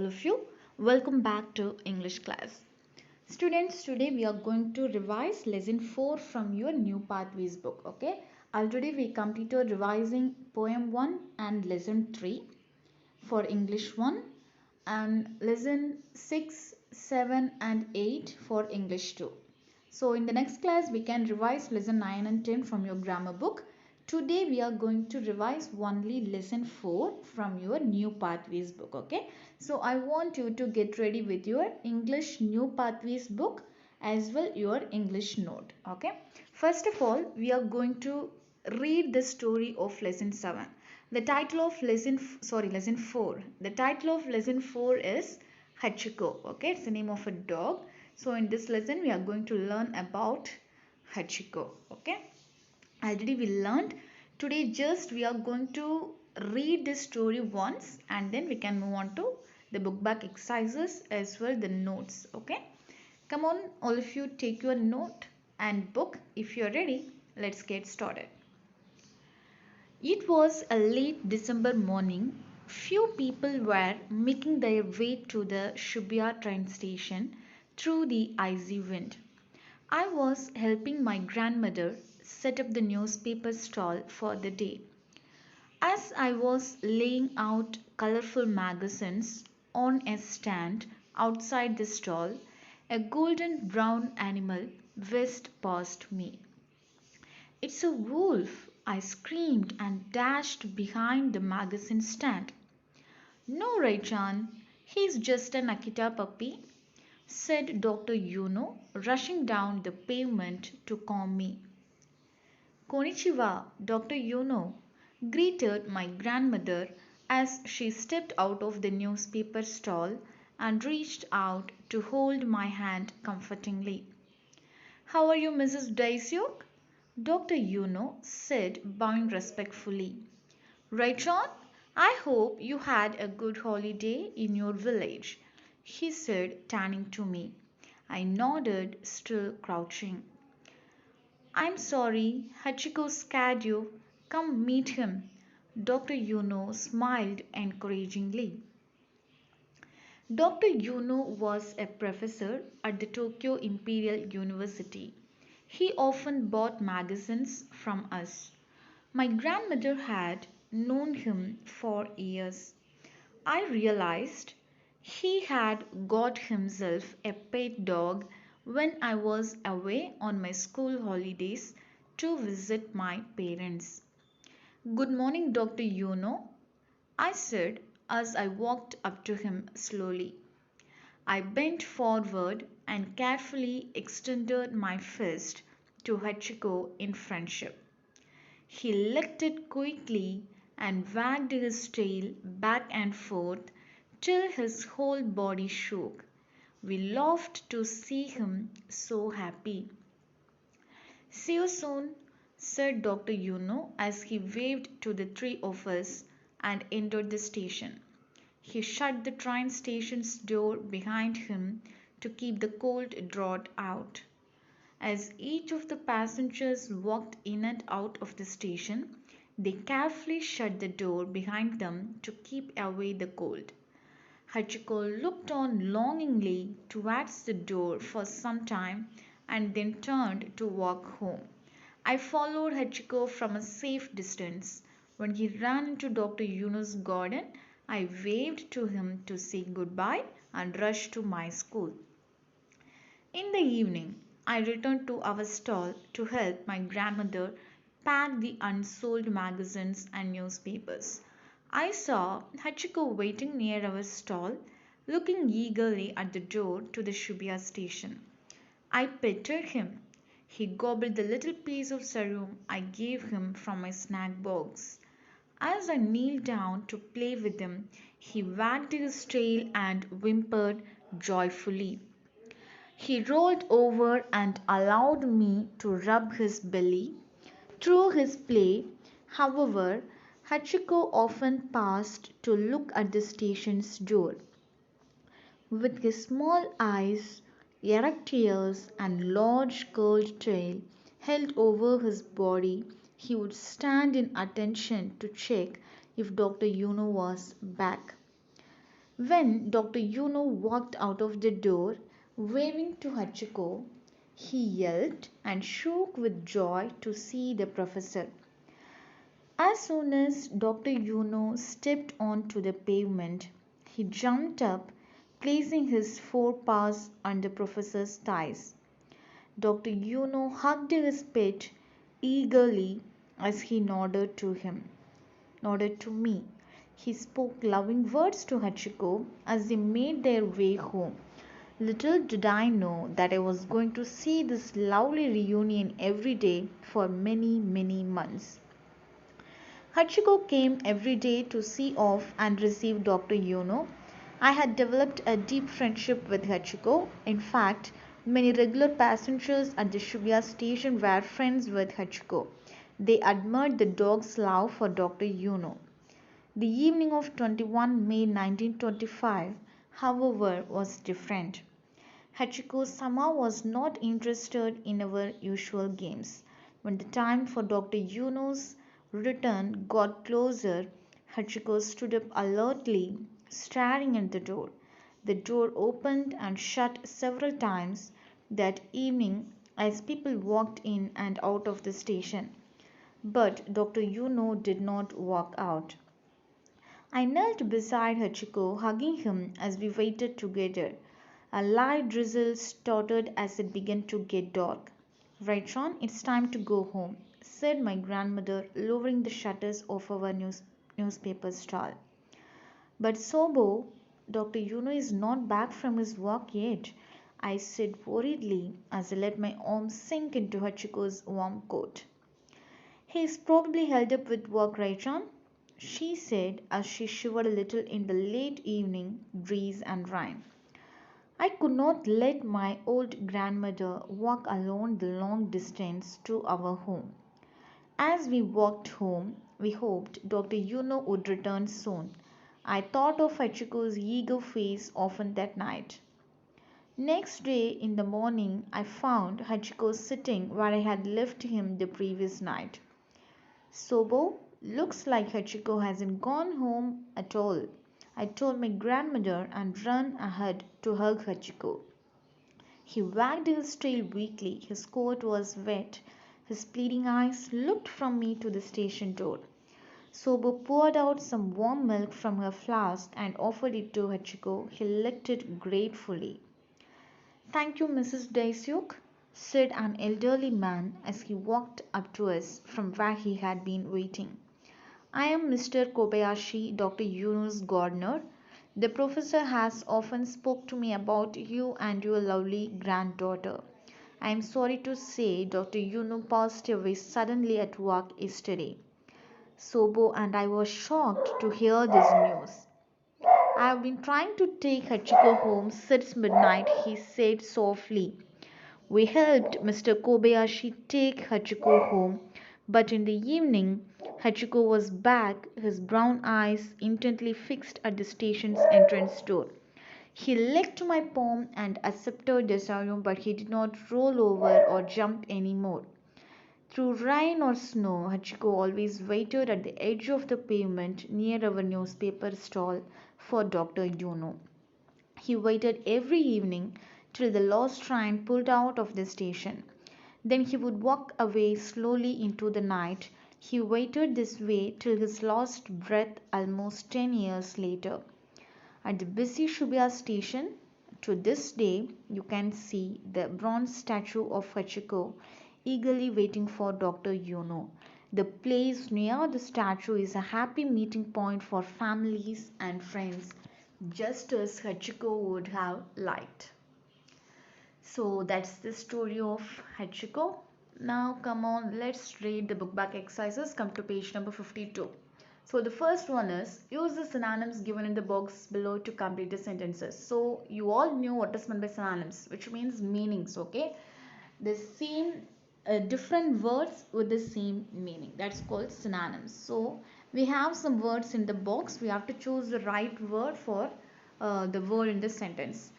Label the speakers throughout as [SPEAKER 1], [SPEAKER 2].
[SPEAKER 1] of you. Welcome back to English class. Students, today we are going to revise lesson 4 from your New Pathways book. Okay, already we completed revising poem 1 and lesson 3 for English 1 and lesson 6, 7 and 8 for English 2. So in the next class we can revise lesson 9 and 10 from your grammar book. Today we are going to revise only lesson 4 from your New Pathways book. Okay, so I want you to get ready with your English New Pathways book as well your English note. Okay, first of all we are going to read the story of lesson 7. The title of lesson 4. The title of lesson 4 is Hachiko. Okay, it's the name of a dog. So in this lesson we are going to learn about Hachiko. Okay, already we learned. Today just we are going to read this story once and then we can move on to the book back exercises as well the notes. Okay, come on, all of you, take your note and book. If you are ready, let's get started. It was a late December morning. Few people were making their way to the Shibuya train station through the icy wind. I was helping my grandmother set up the newspaper stall for the day. As I was laying out colorful magazines on a stand outside the stall, a golden brown animal whizzed past me. "It's a wolf!" I screamed and dashed behind the magazine stand. "No, Rai-chan, he's just an Akita puppy," said Dr. Yuno, rushing down the pavement to calm me. "Konnichiwa, Dr. Yuno," greeted my grandmother as she stepped out of the newspaper stall and reached out to hold my hand comfortingly. "How are you, Mrs. Daisyok?" Dr. Yuno said, bowing respectfully. "Raichon, I hope you had a good holiday in your village," he said, turning to me. I nodded, still crouching. "I'm sorry Hachiko scared you. Come meet him." Dr. Yuno smiled encouragingly. Dr. Yuno was a professor at the Tokyo Imperial University. He often bought magazines from us. My grandmother had known him for years. I realized he had got himself a pet dog when I was away on my school holidays to visit my parents. "Good morning, Dr. Yuno," I said as I walked up to him slowly. I bent forward and carefully extended my fist to Hachiko in friendship. He licked it quickly and wagged his tail back and forth till his whole body shook. We laughed to see him so happy. "See you soon," said Dr. Yuno as he waved to the three of us and entered the station. He shut the train station's door behind him to keep the cold draught out. As each of the passengers walked in and out of the station, they carefully shut the door behind them to keep away the cold. Hachiko looked on longingly towards the door for some time and then turned to walk home. I followed Hachiko from a safe distance. When he ran into Dr. Yuno's garden, I waved to him to say goodbye and rushed to my school. In the evening, I returned to our stall to help my grandmother pack the unsold magazines and newspapers. I saw Hachiko waiting near our stall, looking eagerly at the door to the Shibuya station. I petted him. He gobbled the little piece of serum I gave him from my snack box. As I kneeled down to play with him, he wagged his tail and whimpered joyfully. He rolled over and allowed me to rub his belly. Through his play, however, Hachiko often paused to look at the station's door. With his small eyes, erect ears, and large curled tail held over his body, he would stand in attention to check if Dr. Yuno was back. When Dr. Yuno walked out of the door, waving to Hachiko, he yelped and shook with joy to see the professor. As soon as Dr. Yuno stepped onto the pavement, he jumped up, placing his forepaws on the professor's thighs. Dr. Yuno hugged his pet eagerly as he nodded to me. He spoke loving words to Hachiko as they made their way home. Little did I know that I was going to see this lovely reunion every day for many, many months. Hachiko came every day to see off and receive Dr. Yuno. I had developed a deep friendship with Hachiko. In fact, many regular passengers at the Shibuya station were friends with Hachiko. They admired the dog's love for Dr. Yuno. The evening of 21 May 1925, however, was different. Hachiko sama was not interested in our usual games. When the time for Dr. Yuno's return got closer, Hachiko stood up alertly, staring at the door. The door opened and shut several times that evening as people walked in and out of the station. But Dr. Yuno did not walk out. I knelt beside Hachiko, hugging him as we waited together. A light drizzle stuttered as it began to get dark. "Right, John, it's time to go home," said my grandmother, lowering the shutters of our newspaper stall. "But Sobo, Dr. Yuno is not back from his walk yet," I said worriedly as I let my arm sink into Hachiko's warm coat. "He is probably held up with work, right, John?" she said as she shivered a little in the late evening breeze and rain. I could not let my old grandmother walk alone the long distance to our home. As we walked home, we hoped Dr. Yuno would return soon. I thought of Hachiko's eager face often that night. Next day in the morning, I found Hachiko sitting where I had left him the previous night. "Sobo, looks like Hachiko hasn't gone home at all," I told my grandmother and ran ahead to hug Hachiko. He wagged his tail weakly, his coat was wet, his pleading eyes looked from me to the station door. Sobo poured out some warm milk from her flask and offered it to Hachiko. He licked it gratefully. "Thank you, Mrs. Daisuk," said an elderly man as he walked up to us from where he had been waiting. "I am Mr. Kobayashi, Dr. Yuno's gardener. The professor has often spoke to me about you and your lovely granddaughter. I am sorry to say Dr. Yuno passed away suddenly at work yesterday." Sobo and I were shocked to hear this news. "I have been trying to take Hachiko home since midnight," he said softly. We helped Mr. Kobayashi take Hachiko home, but in the evening Hachiko was back, his brown eyes intently fixed at the station's entrance door. He licked my palm and accepted the sorrow, but he did not roll over or jump any more. Through rain or snow, Hachiko always waited at the edge of the pavement near our newspaper stall for Dr. Yuno. He waited every evening till the last train pulled out of the station. Then he would walk away slowly into the night. He waited this way till his last breath almost 10 years later. At the busy Shibuya station, to this day, you can see the bronze statue of Hachiko eagerly waiting for Dr. Yuno. The place near the statue is a happy meeting point for families and friends, just as Hachiko would have liked. So that's the story of Hachiko. Now come on, let's read the book back exercises. Come to page number 52. So the first one is use the synonyms given in the box below to complete the sentences. So you all knew what is meant by synonyms, which means meanings, okay? The same different words with the same meaning. That's called synonyms. So we have some words in the box. We have to choose the right word for the word in the sentence.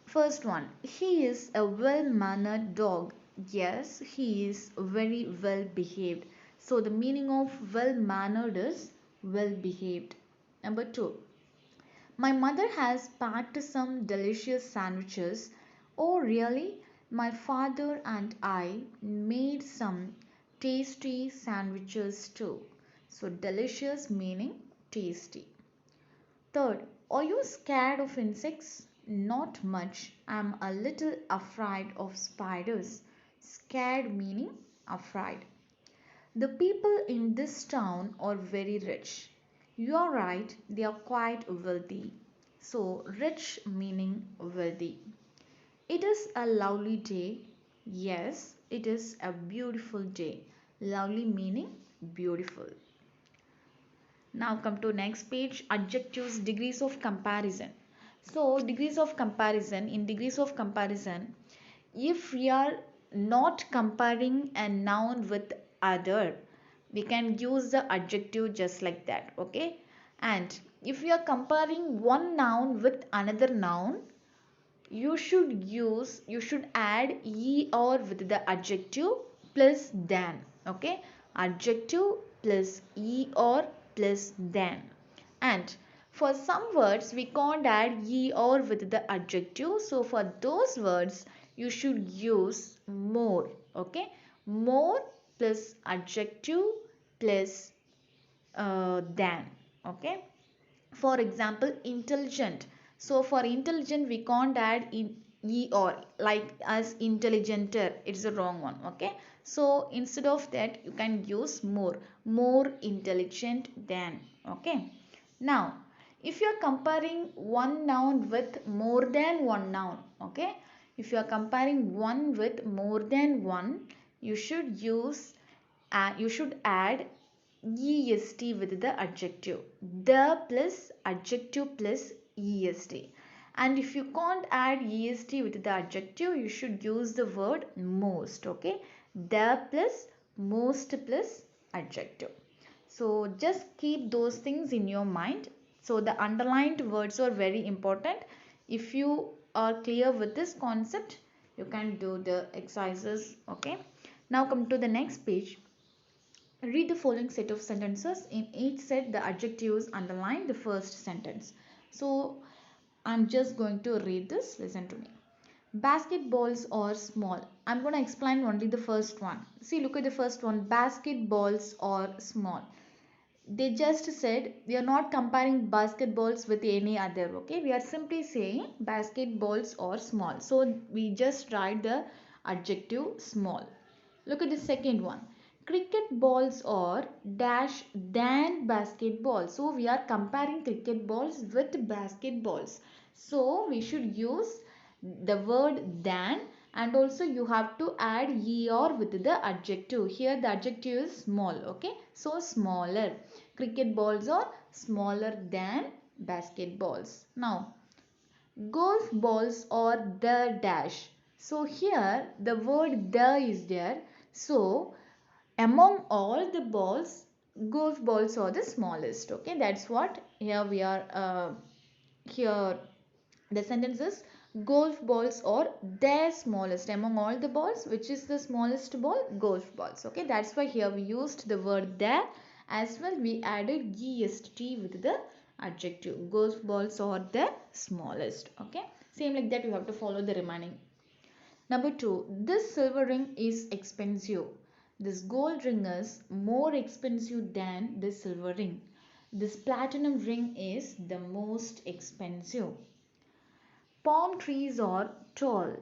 [SPEAKER 1] First one, he is a well-mannered dog. Yes, he is very well behaved. So the meaning of well-mannered is well behaved. Number two, My mother has packed some delicious sandwiches. Oh, really? My father and I made some tasty sandwiches too. So, delicious meaning tasty. Third, are you scared of insects? Not much. I'm a little afraid of spiders. Scared meaning afraid. The people in this town are very rich. You are right, they are quite wealthy. So, rich meaning wealthy. It is a lovely day. Yes, it is a beautiful day. Lovely meaning beautiful. Now come to next page, adjectives, degrees of comparison. So degrees of comparison, in degrees of comparison, if we are not comparing a noun with other, we can use the adjective just like that, okay? And if we are comparing one noun with another noun, you should add or with the adjective plus than, okay? Adjective plus or plus than. And for some words we can't add or with the adjective, so for those words you should use more, okay? More plus adjective plus than, okay? For example, intelligent. So for intelligent we can't add in or, like as intelligenter, it's a wrong one, okay? So instead of that you can use more intelligent than, okay? Now if you are comparing one noun with more than one noun, okay, if you are comparing one with more than one, you should use you should add est with the adjective, the plus adjective plus est. And if you can't add est with the adjective, you should use the word most, okay? The plus most plus adjective. So just keep those things in your mind. So the underlined words are very important. If you are clear with this concept, you can do the exercises, okay? Now come to the next page. Read the following set of sentences. In each set, the adjectives underline the first sentence. So, I'm just going to read this. Listen to me. Basketballs are small. I'm going to explain only the first one. See, look at the first one. Basketballs are small. They just said we are not comparing basketballs with any other, okay? We are simply saying basketballs are small. So, we just write the adjective small. Look at the second one. Cricket balls are dash than basketball. So we are comparing cricket balls with basketballs. So we should use the word than, and also you have to add or with the adjective. Here the adjective is small, okay? So smaller. Cricket balls are smaller than basketballs. Now golf balls or the dash. So here the word the is there. So among all the balls, golf balls are the smallest. Okay, that's what here we are. Here the sentence is golf balls are the smallest among all the balls. Which is the smallest ball? Golf balls. Okay, that's why here we used the word the, as well we added est with the adjective. Golf balls are the smallest. Okay, same like that you have to follow the remaining. Number 2, this silver ring is expensive. This gold ring is more expensive than this silver ring. This platinum ring is the most expensive. Palm trees are tall.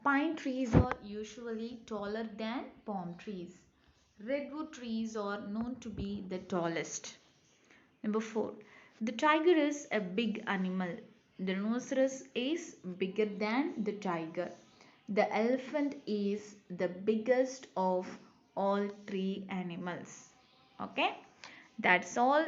[SPEAKER 1] Pine trees are usually taller than palm trees. Redwood trees are known to be the tallest. Number 4. The tiger is a big animal. The rhinoceros is bigger than the tiger. The elephant is the biggest of all three animals. Okay, that's all.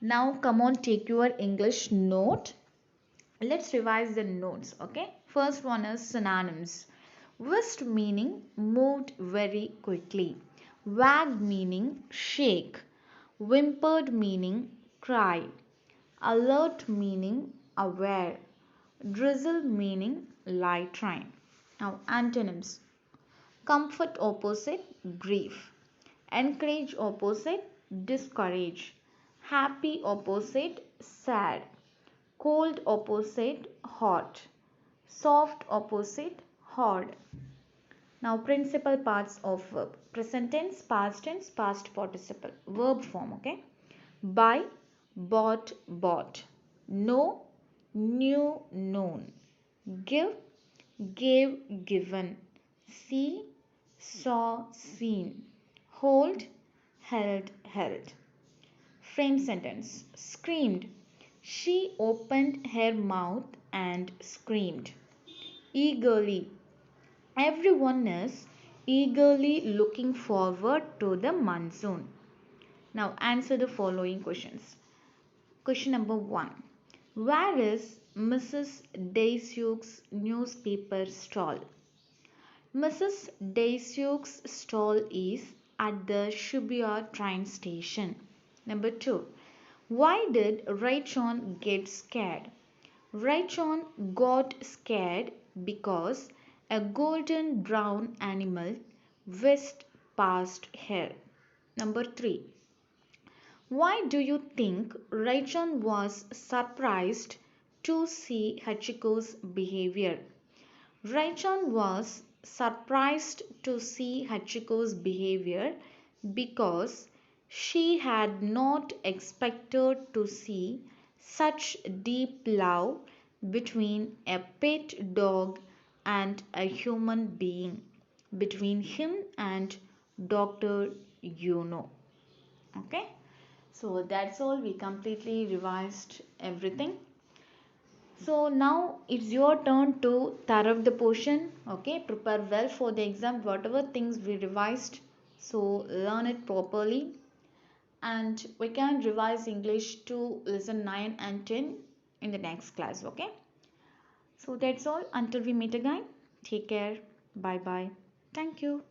[SPEAKER 1] Now come on, take your English note. Let's revise the notes. Okay, first one is synonyms. Whisked meaning moved very quickly. Wagged meaning shake. Whimpered meaning cry. Alert meaning aware. Drizzle meaning light rain. Now antonyms. Comfort opposite grief. Encourage opposite discourage. Happy opposite sad. cold opposite hot, soft opposite hard. Now principal parts of verb: present tense, past participle, verb form. Okay, buy, bought, know, knew, known, give, gave, given, see, saw, seen, hold, held. Frame sentence: screamed. She opened her mouth and screamed. Eagerly. Everyone is eagerly looking forward to the monsoon. Now answer the following questions. Question number 1. Where is Mrs. Daisyuk's newspaper stall? Mrs. Daisyuk's stall is at the Shibuya train station. Number 2. Why did Raichon get scared? Raichon got scared because a golden brown animal whisked past her. Number 3. Why do you think Raichon was surprised to see Hachiko's behavior? Raichon was surprised to see Hachiko's behavior because she had not expected to see such deep love between a pet dog and a human being, between him and Dr. Yuno. Okay, so that's all. We completely revised everything. So now it's your turn to thorough the portion. Okay, prepare well for the exam. Whatever things we revised, so learn it properly. And we can revise English to lesson 9 and 10 in the next class. Okay, so that's all. Until we meet again, take care. Bye bye. Thank you.